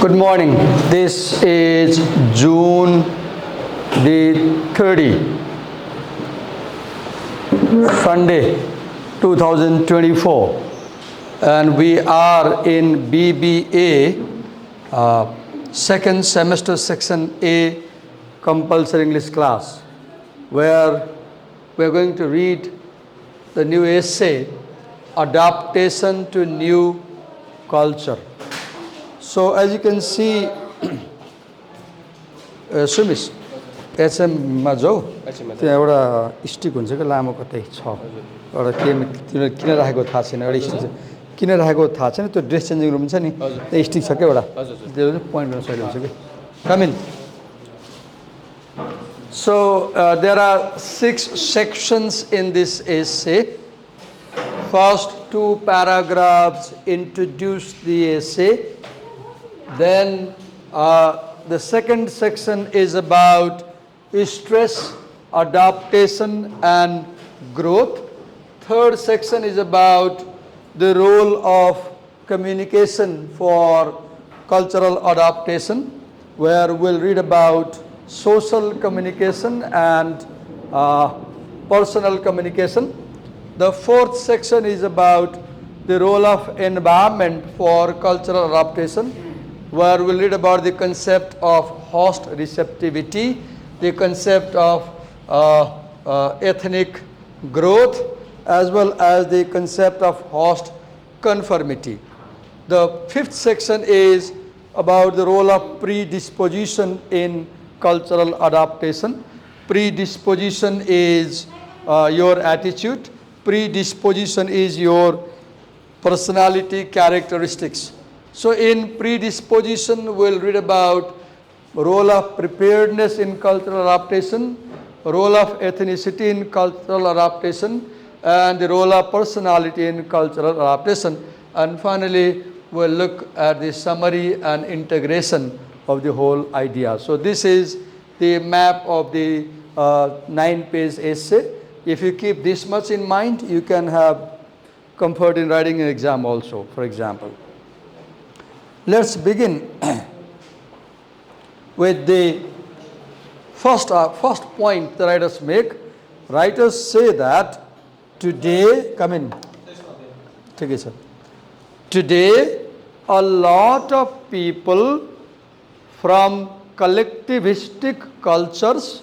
Good morning. This is June the 30, Sunday, 2024, and we are in BBA, second semester section A compulsory English class, where we are going to read the new essay, Adaptation to New Culture. So as you can see, सुमिस एचएममा जाऊ त्यहाँ एउटा stick हुन्छ कि लामो कतै छ एउटा के किन राखेको थाहा छैन एउटा स्टिक किन राखेको थाहा छैन त्यो ड्रेस चेन्जिङ रुम छ नि त्यो स्टिक छ के एउटा त्यो पोइन्ट गर्न सजिलो हुन्छ कि कम इन So there are 6 sections in this essay. First 2 paragraphs introduce the essay. Then the second section is about stress, adaptation and growth. Third section is about the role of communication for cultural adaptation, where we'll read about social communication and personal communication. The fourth section is about the role of environment for cultural adaptation, where we'll read about the concept of host receptivity, the concept of ethnic growth, as well as the concept of host conformity. The fifth section is about the role of predisposition in cultural adaptation. Predisposition is your attitude. Predisposition is your personality characteristics. So in predisposition, we'll read about role of preparedness in cultural adaptation, role of ethnicity in cultural adaptation, and the role of personality in cultural adaptation. And finally, we'll look at the summary and integration of the whole idea. So this is the map of the 9-page essay. If you keep this much in mind, you can have comfort in writing an exam also, for example. Let's begin with the first point the writers make. Writers say that today, come in. Okay, sir. Today, a lot of people from collectivistic cultures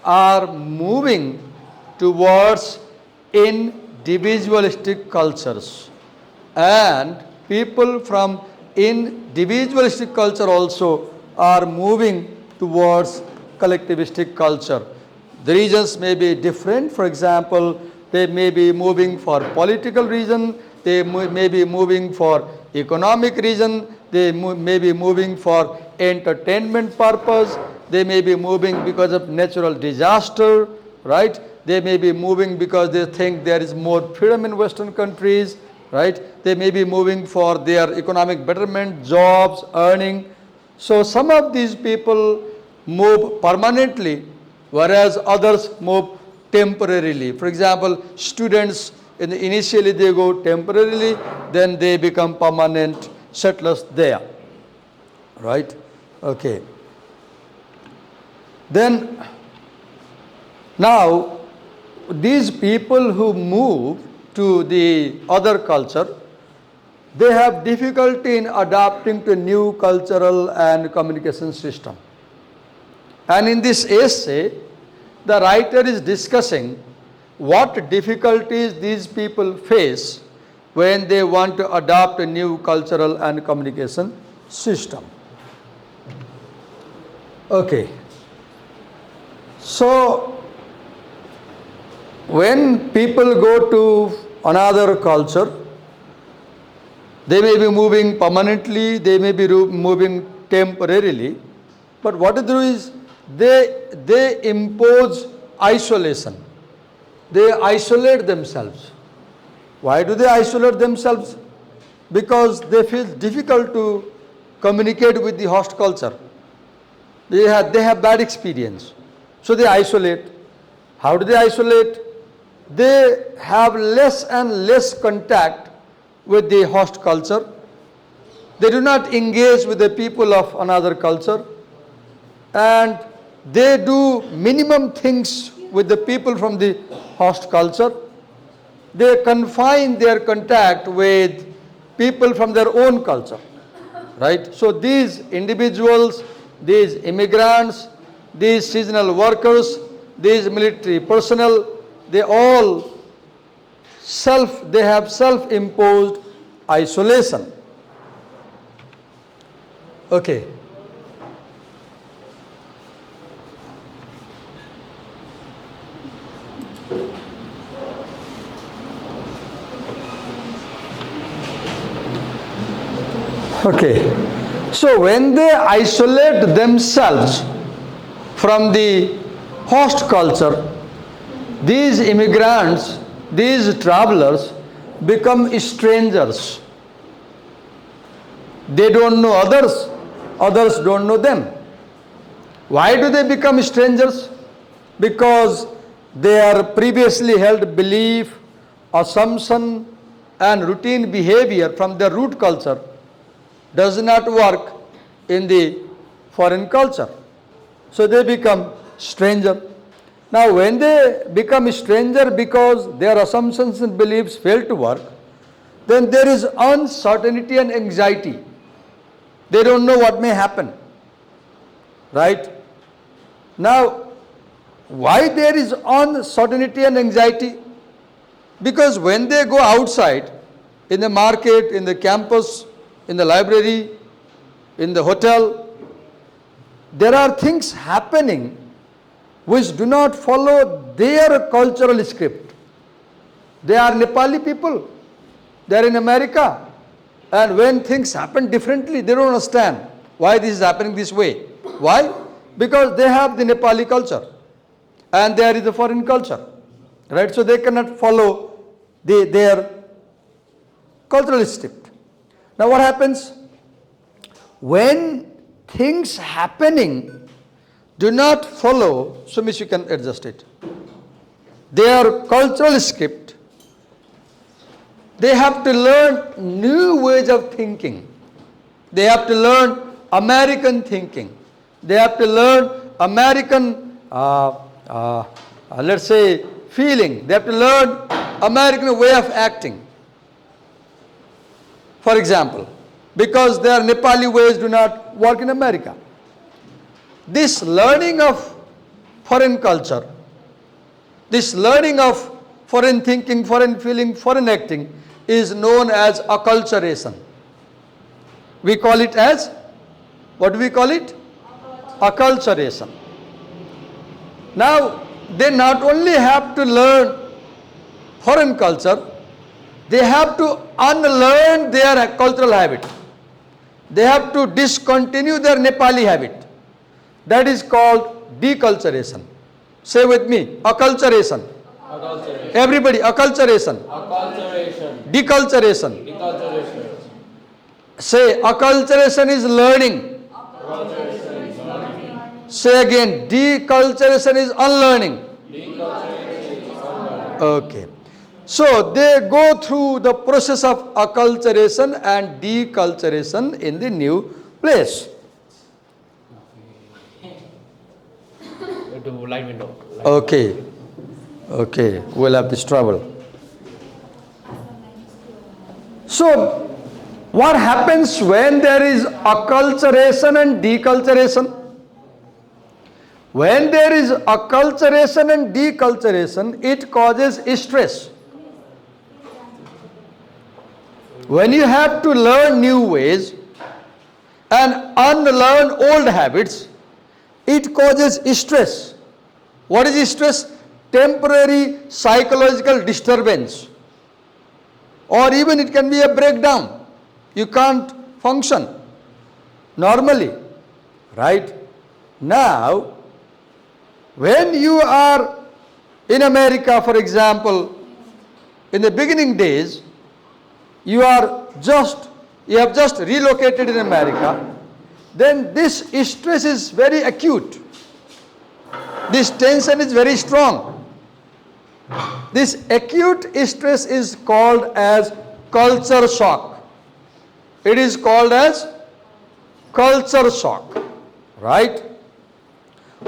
are moving towards individualistic cultures, and people from individualistic culture also are moving towards collectivistic culture. The reasons may be different. For example, they may be moving for political reason, they may be moving for economic reason, they may be moving for entertainment purpose, they may be moving because of natural disaster, right? They may be moving because they think there is more freedom in Western countries, right? They may be moving for their economic betterment, jobs, earning. So some of these people move permanently, whereas others move temporarily. For example, students, initially they go temporarily, then they become permanent settlers there, right? Okay. Then, now, these people who move to the other culture, they have difficulty in adapting to new cultural and communication system. And in this essay, the writer is discussing what difficulties these people face when they want to adopt a new cultural and communication system. Okay. So, when people go to another culture, they may be moving permanently, they may be moving temporarily, but what they do is they impose isolation. They isolate themselves. Why do they isolate themselves? Because they feel difficult to communicate with the host culture. They have bad experience. So they isolate. How do they isolate? They have less and less contact with the host culture. They do not engage with the people of another culture, and they do minimum things with the people from the host culture. They confine their contact with people from their own culture, right? So these individuals, these immigrants, these seasonal workers, these military personnel, they have self-imposed isolation. Okay. Okay. So when they isolate themselves from the host culture, these immigrants, these travelers become strangers. They don't know others, others don't know them. Why do they become strangers? Because their previously held belief, assumption, and routine behavior from their root culture does not work in the foreign culture. So they become stranger. Now when they become stranger because their assumptions and beliefs fail to work, then there is uncertainty and anxiety. They don't know what may happen. Right? Now, why there is uncertainty and anxiety? Because when they go outside, in the market, in the campus, in the library, in the hotel, there are things happening which do not follow their cultural script. They are Nepali people. They are in America. And when things happen differently, they don't understand why this is happening this way. Why? Because they have the Nepali culture and there is the foreign culture. Right? So they cannot follow their cultural script. Now what happens? When things happening do not follow, so Miss you can adjust it, their cultural script, they have to learn new ways of thinking. They have to learn American thinking. They have to learn American, let's say, feeling. They have to learn American way of acting. For example, because their Nepali ways do not work in America. This learning of foreign culture, this learning of foreign thinking, foreign feeling, foreign acting is known as acculturation. We call it as, what do we call it? Acculturation. Now, they not only have to learn foreign culture, they have to unlearn their cultural habit. They have to discontinue their Nepali habit. That is called deculturation. Say with me, acculturation. Acculturation. Everybody, acculturation. Acculturation. Deculturation. Deculturation. Say, acculturation is learning. Acculturation is learning. Say again, deculturation is unlearning. Deculturation is unlearning. Okay. So they go through the process of acculturation and deculturation in the new place. To light window. Okay. Okay. We'll have this trouble. So, what happens when there is acculturation and deculturation? When there is acculturation and deculturation, it causes stress. When you have to learn new ways and unlearn old habits, it causes stress. What is stress? Temporary psychological disturbance. Or even it can be a breakdown. You can't function normally. Right? Now, when you are in America, for example, in the beginning days, you have just relocated in America, then this stress is very acute. This tension is very strong. This acute stress is called as culture shock. It is called as culture shock, right?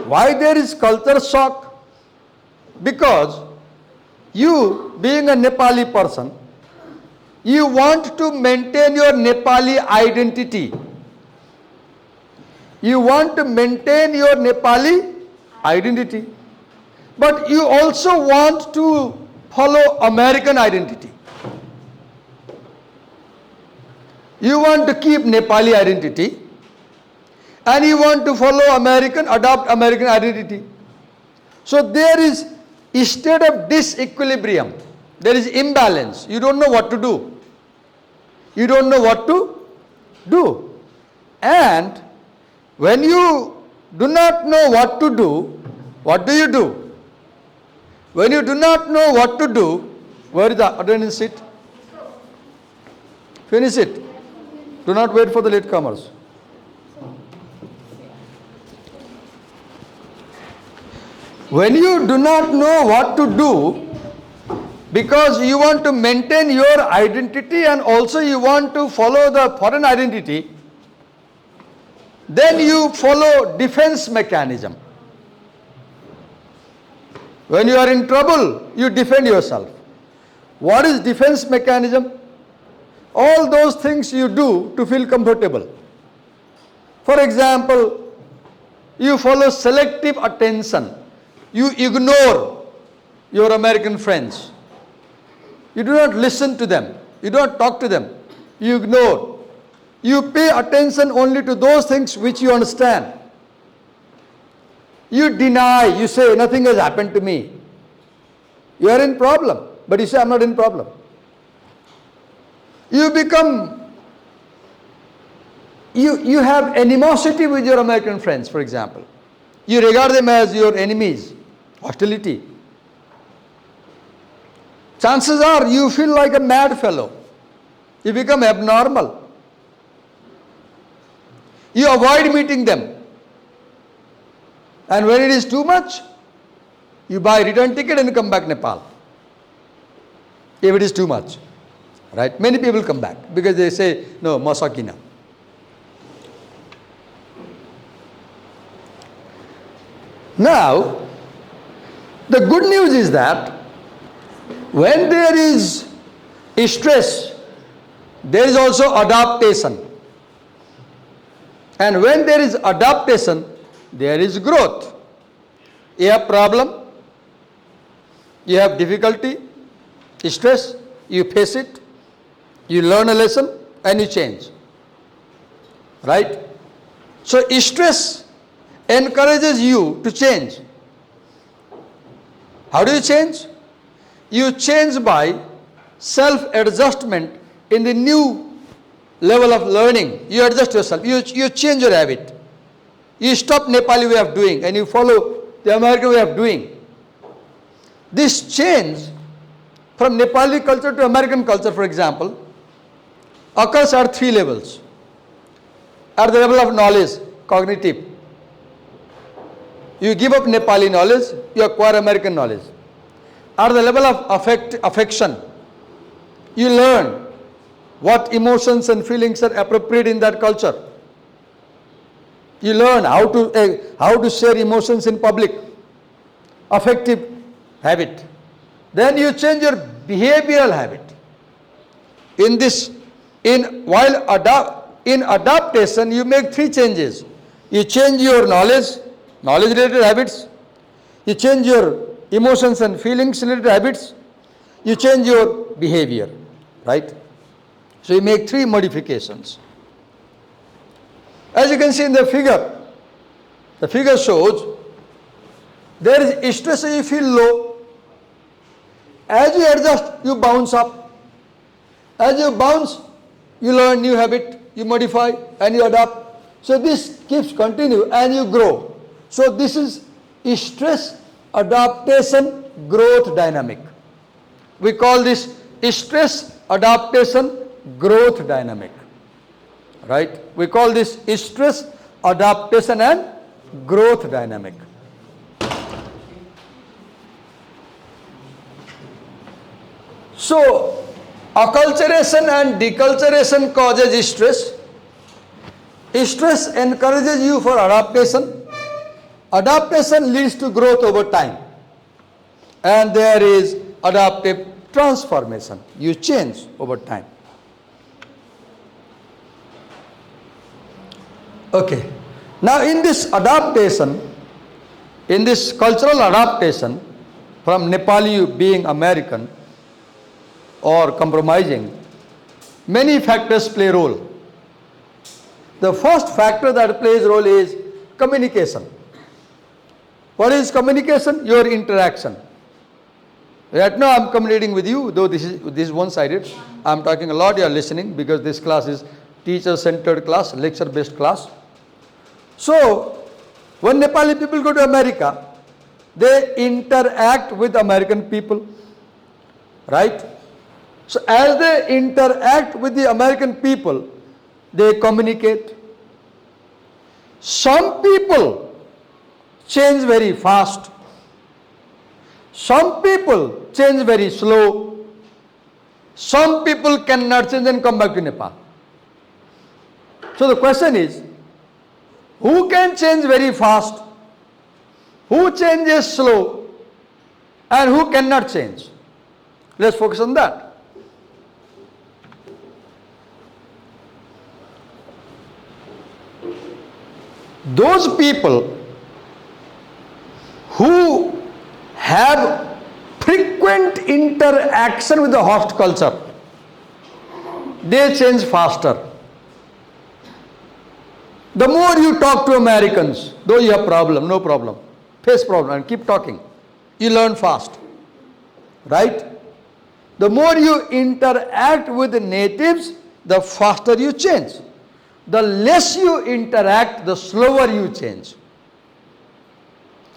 Why there is culture shock? Because you, being a Nepali person, you want to maintain your Nepali identity. You want to maintain your Nepali identity. But you also want to follow American identity. You want to keep Nepali identity and you want to follow American, adopt American identity. So there is a state of disequilibrium. There is imbalance. You don't know what to do. You don't know what to do. And when you do not know what to do, what do you do? When you do not know what to do, where is the attendance seat? Finish it. Do not wait for the latecomers. When you do not know what to do, because you want to maintain your identity and also you want to follow the foreign identity, then you follow defense mechanism. When you are in trouble, you defend yourself. What is defense mechanism? All those things you do to feel comfortable. For example, you follow selective attention. You ignore your American friends. You do not listen to them. You do not talk to them. You ignore. You pay attention only to those things which you understand. You deny. You say, nothing has happened to me. You are in problem. But you say, I'm not in problem. You become, you have animosity with your American friends, for example. You regard them as your enemies. Hostility. Chances are you feel like a mad fellow. You become abnormal. You avoid meeting them. And when it is too much, you buy a return ticket and come back Nepal. If it is too much. Right? Many people come back because they say, no, Masakina. Now, the good news is that when there is stress, there is also adaptation. And when there is adaptation, there is growth. You have problem, you have difficulty, stress, you face it, you learn a lesson and you change. Right? So stress encourages you to change. How do you change? You change by self-adjustment in the new level of learning. You adjust yourself. You change your habit. You stop Nepali way of doing and you follow the American way of doing. This change from Nepali culture to American culture, for example, occurs at 3 levels. At the level of knowledge, cognitive. You give up Nepali knowledge, you acquire American knowledge. At the level of affection, you learn what emotions and feelings are appropriate in that culture. You learn how to share emotions in public. Affective habit. Then you change your behavioral habit. In adaptation, you make 3 changes. You change your knowledge-related habits. You change your emotions and feelings-related habits. You change your behavior, right? So you make 3 modifications. As you can see in the figure shows there is stress, so you feel low. As you adjust, you bounce up. As you bounce, you learn new habit, you modify and you adapt. So this keeps continue and you grow. So this is stress, adaptation, growth dynamic. We call this stress, adaptation, growth dynamic. Right? We call this stress, adaptation and growth dynamic. So Acculturation and deculturation causes stress. Stress encourages you for adaptation. Adaptation leads to growth over time. And there is adaptive transformation. You change over time. Okay. Now in this adaptation, in this cultural adaptation, from Nepali being American or compromising, many factors play a role. The first factor that plays a role is communication. What is communication? Your interaction. Right now I am communicating with you, though this is one-sided. I am talking a lot, you are listening, because this class is teacher-centered class, lecture-based class. So, when Nepali people go to America, they interact with American people, right? So, as they interact with the American people, they communicate. Some people change very fast. Some people change very slow. Some people cannot change and come back to Nepal. So the question is, who can change very fast? Who changes slow? And who cannot change? Let's focus on that. Those people who have frequent interaction with the host culture, they change faster. The more you talk to Americans, though you have problem, no problem, face problem and keep talking, you learn fast, right? The more you interact with the natives, the faster you change. The less you interact, the slower you change.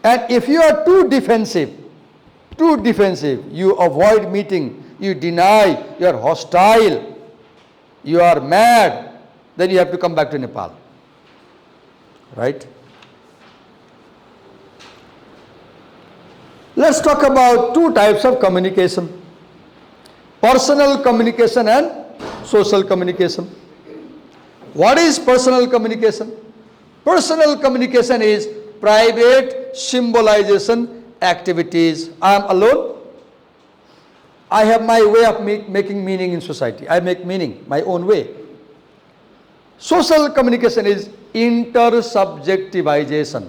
And if you are too defensive, you avoid meeting, you deny, you are hostile, you are mad, then you have to come back to Nepal. Right? Let's talk about two types of communication. Personal communication and social communication. What is personal communication? Personal communication is private symbolization activities. I am alone. I have my way of making meaning in society. I make meaning my own way. Social communication is intersubjectivization.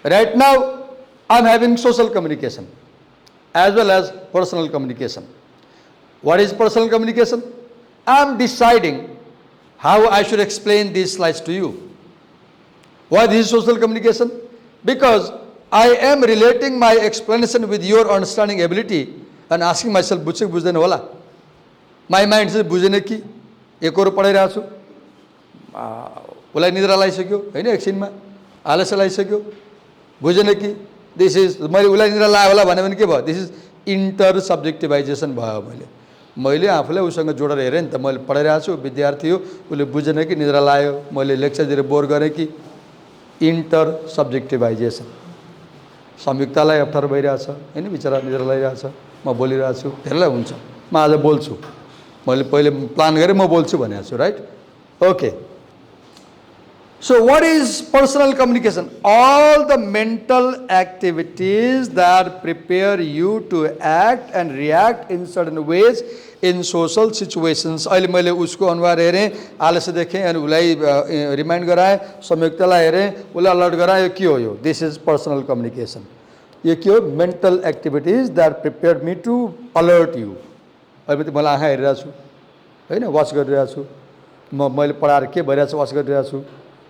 Right now, I am having social communication as well as personal communication. What is personal communication? I am deciding how I should explain these slides to you. Why this is social communication? Because I am relating my explanation with your understanding ability and asking myself, बुझ्छ बुझ्दैन होला? My mind says, बुझेन कि एकहोरो पढाइरहेको छु, उसलाई निद्रा लागिसक्यो हैन, एकछिनमा आलस्य लागिसक्यो, बुझेन कि दिस इज मैले उसलाई निद्रा लाग्यो होला भने पनि के भयो? दिस इज इन्टर सब्जेक्टिभाइजेसन भयो। मैले आफूलाई उसँग जोडेर हेरेँ नि त, मैले पढाइरहेको छु, विद्यार्थी हो, उसले बुझेन कि निद्रा लाग्यो, मैले लेक्चर दिएर बोर गरेँ कि, इन्टर सब्जेक्टिभाइजेसन। संयुक्तलाई अप्ठ्यारो भइरहेछ हैन, बिचरा निद्रा लागिरहेछ, म बोलिरहेको छु, धेरैलाई हुन्छ, म आज बोल्छु, मैले पहिले प्लान गरेँ म बोल्छु भनेको छु, right? Okay. So what is personal communication? All the mental activities that prepare you to act and react in certain ways in social situations. अहिले मैले उसको अनुहार हेरेँ, आलस्य देखेँ अनि उसलाई रिमाइन्ड गराएँ, संयुक्तलाई हेरेँ, उसलाई अलर्ट गराएँ, यो के हो यो? This is personal communication. यो के हो? Mental activities that prepared me to alert you. अहिले मैले आँखा हेरिरहेको छु हैन, वाच गरिरहेको छु, मैले पढाएर के भइरहेको छ वाच गरिरहेको छु,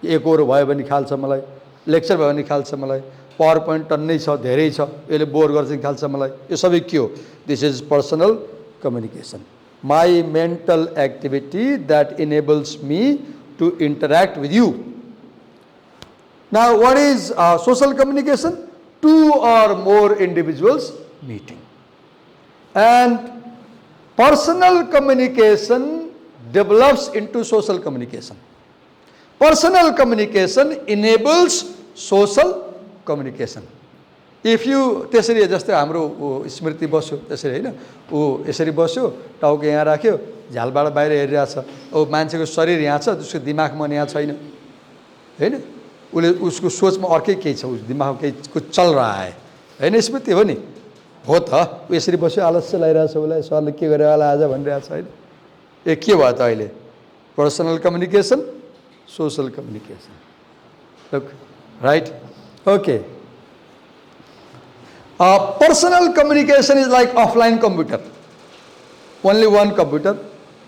एकहोरो भयो भने खाल्छ मलाई, लेक्चर भयो भने खाल्छ मलाई, पावर पोइन्ट टन्नै छ, धेरै छ, यसले बोर गर्छ नि खाल्छ मलाई, यो सबै के हो? This is personal communication. My mental activity that enables me to interact with you. Now what is social communication? Two or more individuals meeting. And personal communication develops into social communication. Personal communication enables social communication. If you त्यसरी जस्तै हाम्रो स्मृति बस्यो त्यसरी होइन ऊ यसरी बस्यो टाउको यहाँ राख्यो झ्यालबाट बाहिर हेरिरहेछ अब मान्छेको शरीर यहाँ छ त्यसको दिमाग मन यहाँ छैन होइन उसले उसको सोचमा अर्कै केही छ उस दिमागमा केही कुछ चल रहा है होइन स्मृति हो नि हो त ऊ यसरी बस्यो आलस्य लगाइरहेछ उसलाई सरले के गरेर होला आज भनिरहेछ होइन ए के भयो त अहिले personal communication social communication right okay personal communication is like offline computer only one computer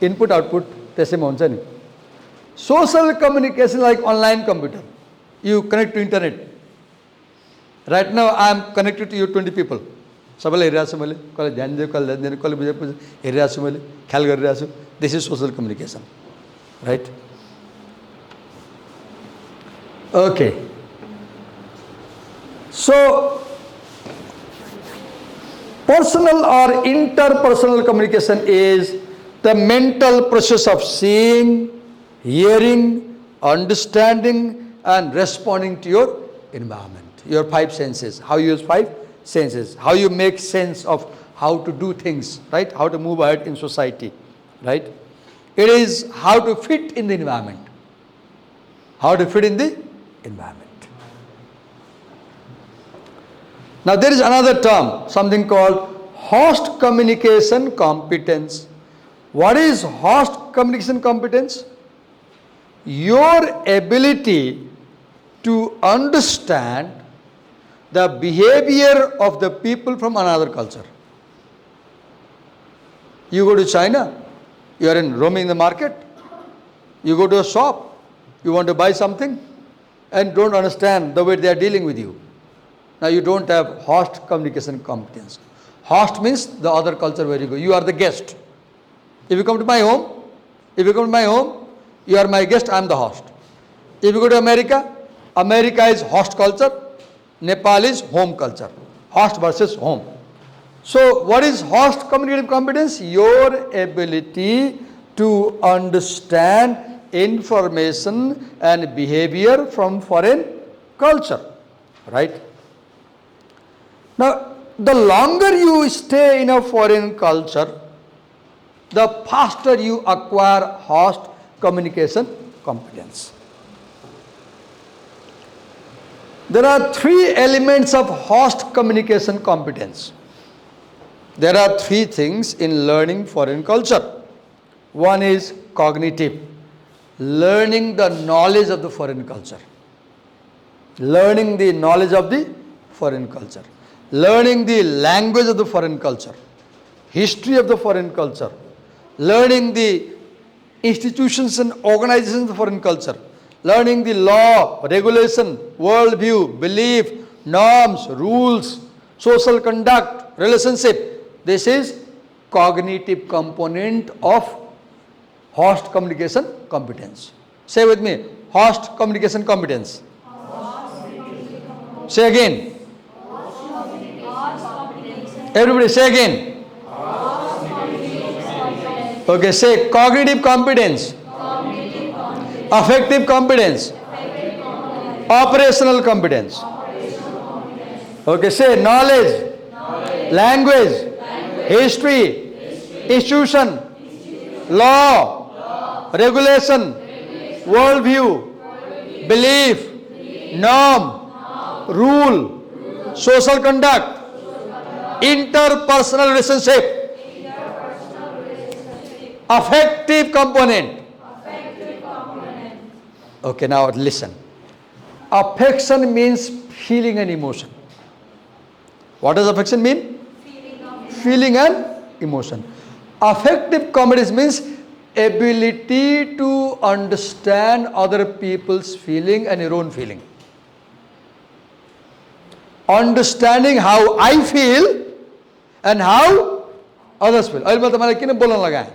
input output त्यसैमा हुन्छ नि social communication like online computer you connect to internet right now I am connected to you 20 people सबैलाई हेरिरहेको छु मैले कसले ध्यान दियो कसले ध्यान दिएन कसले बुझेको हेरिरहेको छु मैले ख्याल गरिरहेको छु this is social communication right okay so personal or interpersonal communication is the mental process of seeing, hearing, understanding and responding to your environment, your five senses, how you use five senses, how you make sense of how to do things, right, how to move ahead in society, right. It is how to fit in the environment, how to fit in the environment. Now there is another term, something called host communication competence. What is host communication competence? Your ability to understand the behavior of the people from another culture. You go to China, you are roaming in the market, you go to a shop, you want to buy something and don't understand the way they are dealing with you. Now you don't have host communication competence. Host means the other culture where you go. You are the guest. If you come to my home, you are my guest, I am the host. If you go to America, America is host culture, Nepal is home culture. Host versus home. So what is host communicative competence? Your ability to understand information and behavior from foreign culture, right? Now, the longer you stay in a foreign culture, the faster you acquire host communication competence. There are three elements of host communication competence. There are three things in learning foreign culture. One is cognitive, learning the knowledge of the foreign culture. Learning the knowledge of the foreign culture. Learning the language of the foreign culture, history of the foreign culture, learning the institutions and organizations of the foreign culture, learning the law, regulation, worldview, belief, norms, rules, social conduct, relationship. This is cognitive component of host communication competence. Say with me, host communication competence. Say again. Everybody say again. Okay, say cognitive competence, affective competence, operational competence. Okay, say knowledge, language, history, institution, law, regulation, worldview, belief, norm, rule, social conduct, interpersonal relationship, affective component. Okay, now listen. Affection means feeling and emotion. What does affection mean? Feeling and emotion. Affective competence means ability to understand other people's feeling and your own feeling. Understanding how I feel and how others feel. अहिले मैले तपाईँलाई किन बोल्न लगाएँ?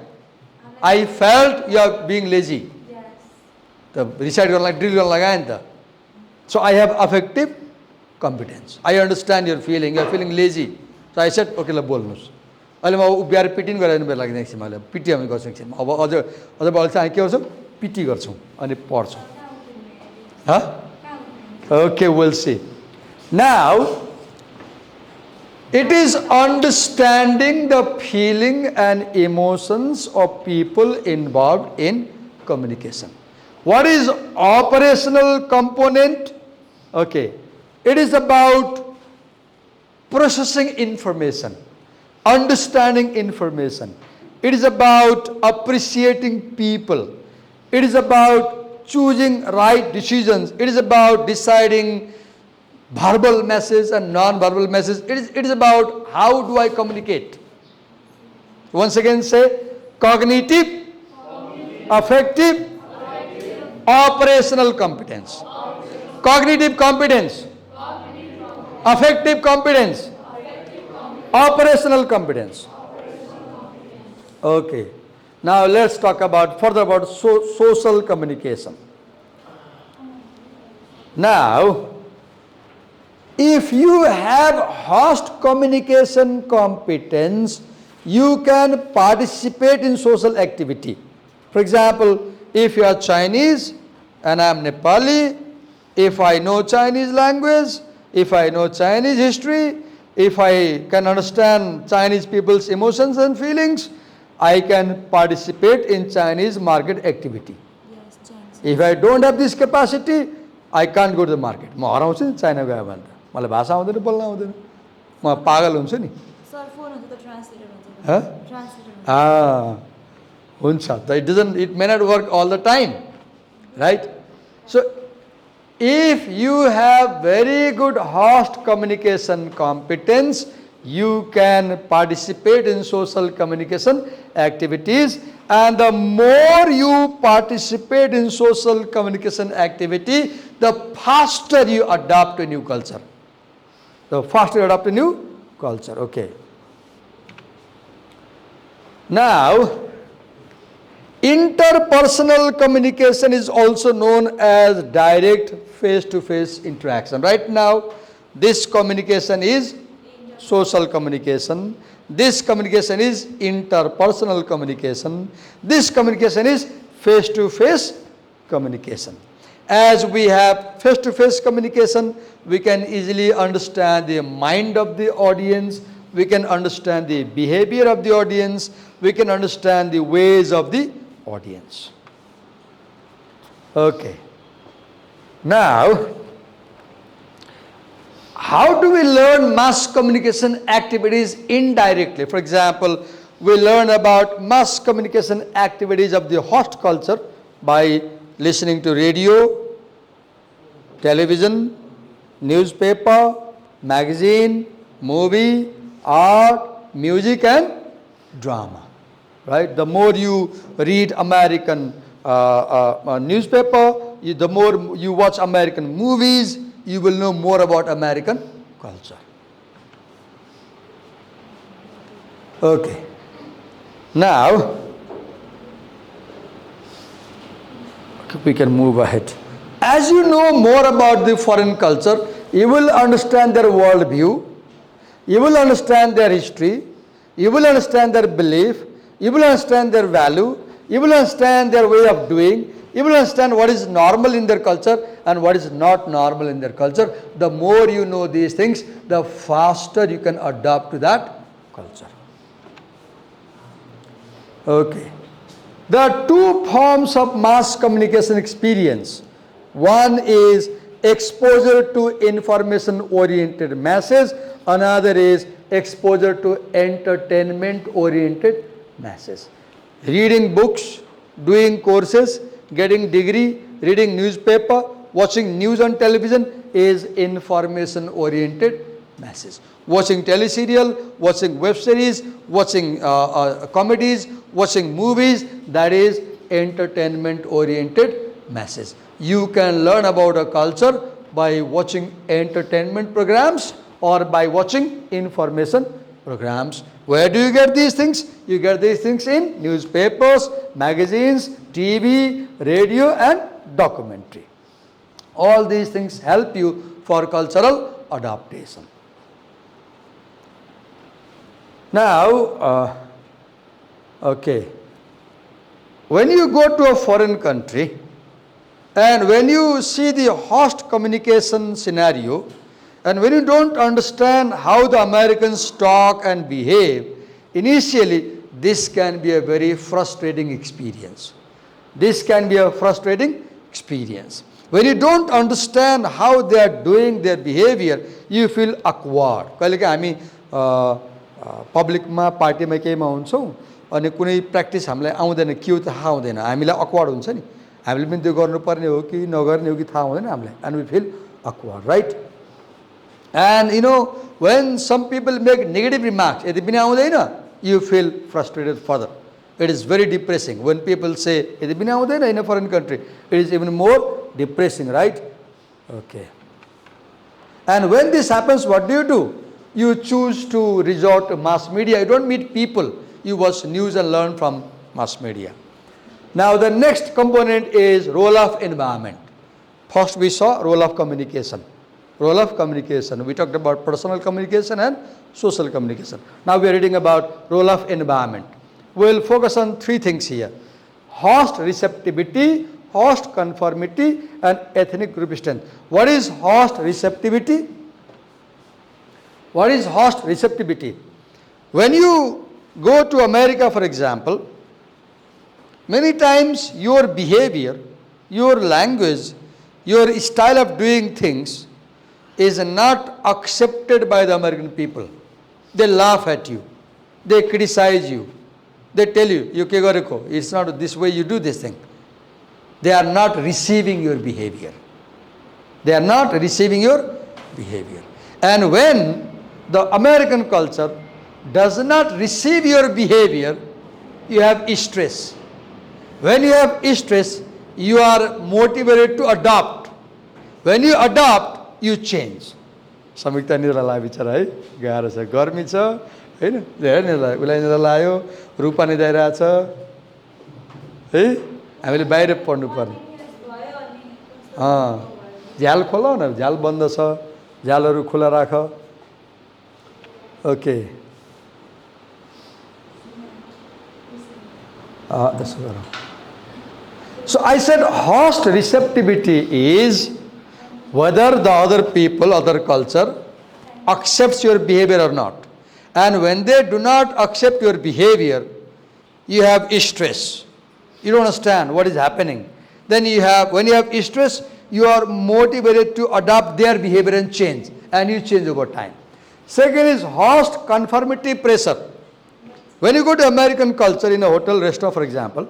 I felt you are being lazy. त reside गर्नलाई drill गर्न लगाएँ नि त. So I have affective competence. I understand your feeling. You are feeling lazy. So I said, okay ल बोल्नुहोस्. अहिले म उभिएर पिटिन गरेर मेरो लागि नेक्स्ट मैले पिटी हामी गर्छौँ एकछिन. अब अझ अहिले चाहिँ के गर्छौँ? पिटी गर्छौँ अनि पढ्छौँ. Okay, we'll see. Now, It is understanding the feeling and emotions of people involved in communication. What is operational component? Okay. It is about processing information, understanding information. It is about appreciating people. It is about choosing right decisions. It is about deciding verbal message and non-verbal message. It is about how do I communicate. Once again say cognitive, affective, operational competence. Cognitive competence, affective competence, operational competence. Okay. Now let's talk about further about social communication. Now, if you have host communication competence, you can participate in social activity. For example, if you are Chinese and I am Nepali, if I know Chinese language, if I know Chinese history, if I can understand Chinese people's emotions and feelings, I can participate in Chinese market activity. Yes, Chinese. If I don't have this capacity, I can't go to the market. म हराउँछु नि China गयो भने त मलाई भाषा आउँदैन बोल्न आउँदैन म पागल हुन्छु नि Sir, phone हुन्छ त translator हुन्छ. Huh? Translator हुन्छ. हुन्छ it may not work all the time, right? So if you have very good host communication competence, you can participate in social communication activities, and the more you participate in social communication activity, the faster you adapt to new culture. The faster you adapt to new culture. Okay. Now, interpersonal communication is also known as direct face-to-face interaction. Right now, this communication is social communication. This communication is interpersonal communication. This communication is face-to-face communication. As we have face-to-face communication, we can easily understand the mind of the audience. We can understand the behavior of the audience. We can understand the ways of the audience. Okay. Now, how do we learn mass communication activities indirectly? For example, we learn about mass communication activities of the host culture by listening to radio, television, newspaper, magazine, movie, art, music and drama. Right? The more you read American newspaper, the more you watch American movies, you will know more about American culture. Okay. Now, we can move ahead. As you know more about the foreign culture, you will understand their worldview, you will understand their history, you will understand their belief, you will understand their value, you will understand their way of doing, you will understand what is normal in their culture and what is not normal in their culture. The more you know these things, the faster you can adapt to that culture. Okay. There are two forms of mass communication experience. One is exposure to information-oriented masses. Another is exposure to entertainment-oriented masses. Reading books, doing courses, getting degree, reading newspaper, watching news on television is information-oriented masses. Watching teleserial, watching web series, watching comedies, watching movies, that is entertainment-oriented masses. You can learn about a culture by watching entertainment programs or by watching information programs. Where do you get these things? You get these things in newspapers, magazines, TV, radio and documentary. All these things help you for cultural adaptation. Now, okay, when you go to a foreign country and when you see the host communication scenario, And when you don't understand how the Americans talk and behave, initially this can be a very frustrating experience. This can be a frustrating experience. When you don't understand how they are doing their behavior, you feel awkward. कहिलेकाहीँ हामी पब्लिकमा पार्टीमा केहीमा हुन्छौँ अनि कुनै practice हामीलाई आउँदैन के हो थाहा हुँदैन हामीलाई अक्वर्ड हुन्छ नि हामीले पनि त्यो गर्नुपर्ने हो कि नगर्ने हो कि थाहा हुँदैन हामीलाई and we feel awkward, right? And you know, when some people make negative remarks, यदि पनि आउँदैन, you feel frustrated further. It is very depressing when people say यदि पनि आउँदैन in a foreign country. It is even more depressing, right? Okay. And when this happens, what do? You choose to resort to mass media. You don't meet people. You watch news and learn from mass media. Now the next component is role of environment. First we saw role of communication. Role of communication. We talked about personal communication and social communication. Now we are reading about role of environment. We will focus on three things here. Host receptivity, host conformity and ethnic group strength. What is host receptivity? What is host receptivity? When you go to America, for example, many times your behavior, your language, your style of doing things is not accepted by the American people. They laugh at you. They criticize you. They tell you, you ke gareko, it's not this way you do this thing. They are not receiving your behavior. They are not receiving your behavior. And when the American culture does not receive your behavior, you have stress. When you have stress, you are motivated to adopt. When you adopt, you change. समीक्षा निद्रा लाग्यो बिचरा है गाह्रो छ गर्मी छ हैन हेर नि उसलाई निद्रा लाग्यो रूपा निदाइरहेछ है हामीले बाहिर पढ्नु पर्ने झ्याल खोलाउ न झ्याल बन्द छ झ्यालहरू खुला राख ओके त्यसो गरौँ So I said host receptivity is whether the other people, other culture accepts your behavior or not. And when they do not accept your behavior, you have stress. You don't understand what is happening. Then when you have stress, you are motivated to adopt their behavior and change. And you change over time. Second is host conformity pressure. When you go to American culture in a hotel, restaurant, for example,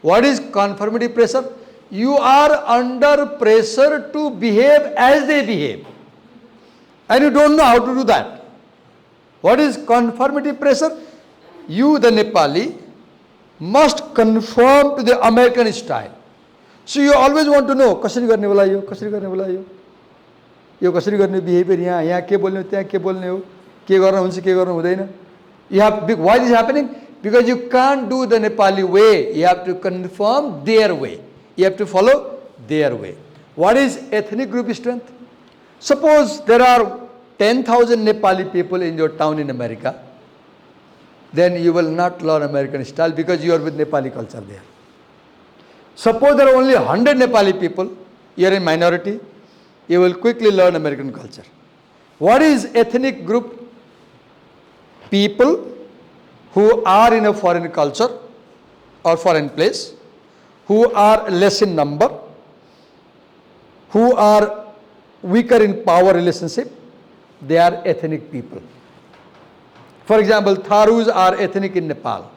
what is conformity pressure? You are under pressure to behave as they behave. And you don't know how to do that. What is conformity pressure? You, the Nepali, must conform to the American style. So you always want to know, कसरी गर्ने बोला यो, कसरी गर्ने बोला यो कसरी गर्ने behavior यहाँ के बोल्ने हो, त्यहाँ के बोल्ने हो, के गर्न हुन्छ, के गर्न हुँदैन. You have, why this is happening? Because you can't do the Nepali way. You have to conform their way. You have to follow their way. What is ethnic group strength? Suppose there are 10,000 Nepali people in your town in America. Then you will not learn American style because you are with Nepali culture there. Suppose there are only 100 Nepali people. You are in minority. You will quickly learn American culture. What is ethnic group? People who are in a foreign culture or foreign place, who are less in number, who are weaker in power relationship, they are ethnic people. For example, Tharus are ethnic in Nepal.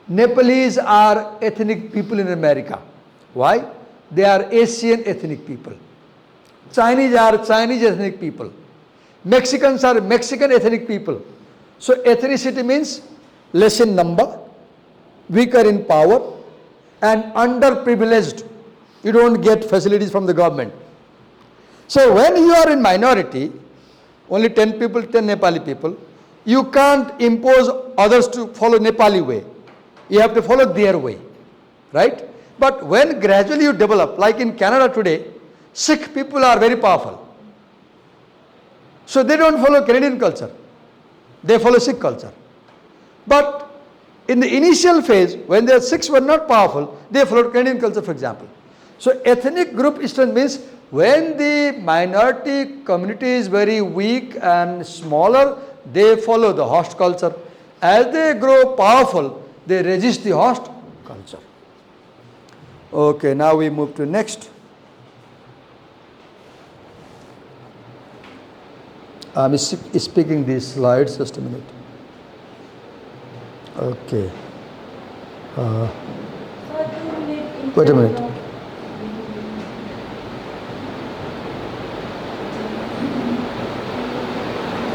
Nepalese are ethnic people in America. Why? They are Asian ethnic people. Chinese are Chinese ethnic people. Mexicans are Mexican ethnic people. So ethnicity means less in number, weaker in power, and underprivileged. You don't get facilities from the government. So when you are in minority, only 10 people, 10 Nepali people, you can't impose others to follow Nepali way. You have to follow their way, right? But when gradually you develop, like in Canada today, Sikh people are very powerful. So they don't follow Canadian culture. They follow Sikh culture. But in the initial phase, when the Sikhs were not powerful, they followed Canadian culture, for example. So ethnic group strength means When the minority community is very weak and smaller, they follow the host culture. As they grow powerful, they resist the host culture. Okay, now we move to next. I'm speaking these slides, just a minute. Okay. Wait a minute.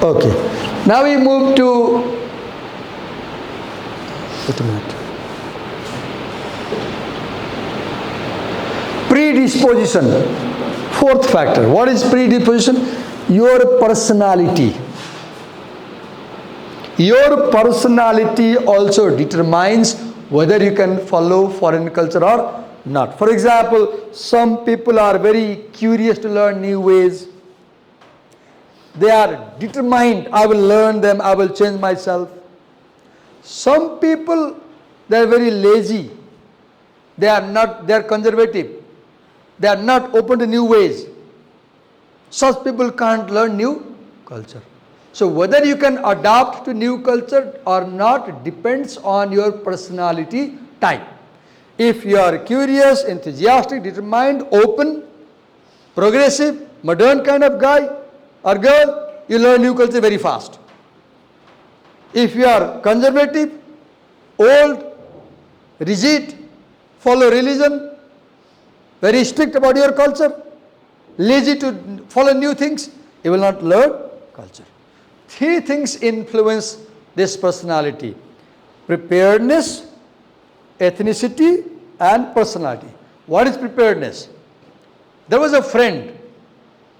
Okay. Now we move to. Wait a minute. Predisposition. Fourth factor. What is predisposition? Your personality. Your personality also determines whether you can follow foreign culture or not. For example, some people are very curious to learn new ways. They are determined, I will learn them, I will change myself. Some people, they are very lazy. They are conservative. They are not open to new ways. Such people can't learn new culture. So whether you can adapt to new culture or not depends on your personality type. If you are curious, enthusiastic, determined, open, progressive, modern kind of guy or girl, you learn new culture very fast. If you are conservative, old, rigid, follow religion, very strict about your culture, lazy to follow new things, you will not learn culture. Three things influence this personality: preparedness, ethnicity, and personality. What is preparedness? There was a friend.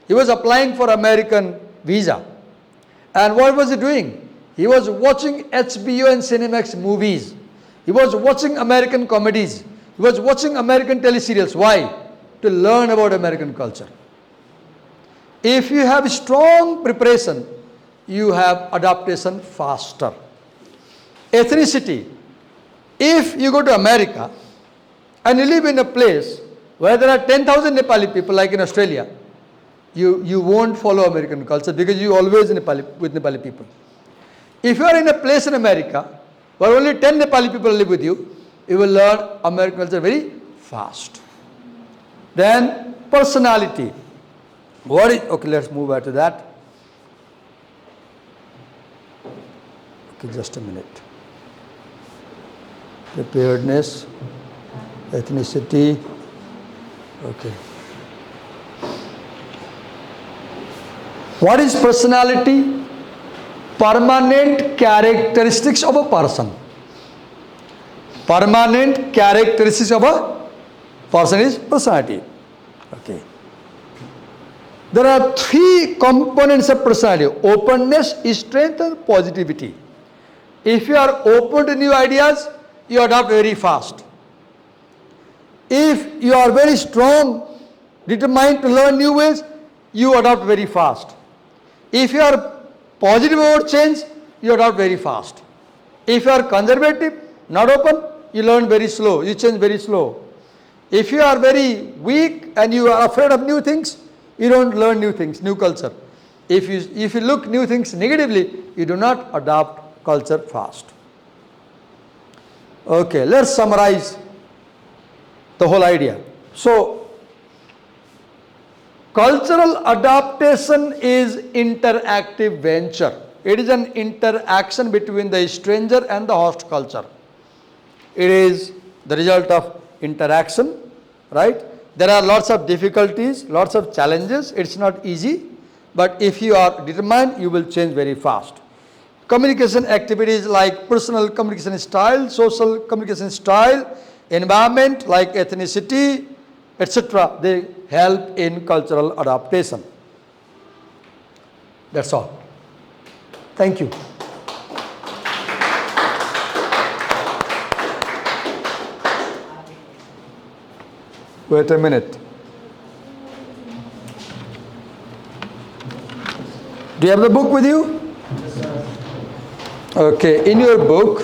He was applying for American visa. And what was he doing? He was watching HBO and Cinemax movies. He was watching American comedies. He was watching American teleserials. Why? To learn about American culture. If you have strong preparation, you have adaptation faster. Ethnicity. If you go to America and you live in a place where there are 10,000 Nepali people, like in Australia, you won't follow American culture because you always with Nepali people. If you are in a place in America where only 10 Nepali people live with you, you will learn American culture very fast. Then personality. Okay, let's move back to that. Okay, just a minute. Preparedness, ethnicity. Okay. What is personality? Permanent characteristics of a person. Permanent characteristics of a person is personality. Okay. There are three components of personality: openness, strength, and positivity. If you are open to new ideas, you adapt very fast. If you are very strong, determined to learn new ways, you adapt very fast. If you are positive about change, you adapt very fast. If you are conservative, not open, you learn very slow, you change very slow. If you are very weak and you are afraid of new things, you don't learn new things, new culture. If you look new things negatively, you do not adopt culture fast. Okay, let's summarize the whole idea. So, cultural adaptation is interactive venture. It is an interaction between the stranger and the host culture. It is the result of interaction, right? There are lots of difficulties, lots of challenges. It's not easy, but if you are determined, you will change very fast. Communication activities like personal communication style, social communication style, environment like ethnicity, etc., they help in cultural adaptation. That's all. Thank you. Wait a minute. Do you have the book with you? Okay, in your book,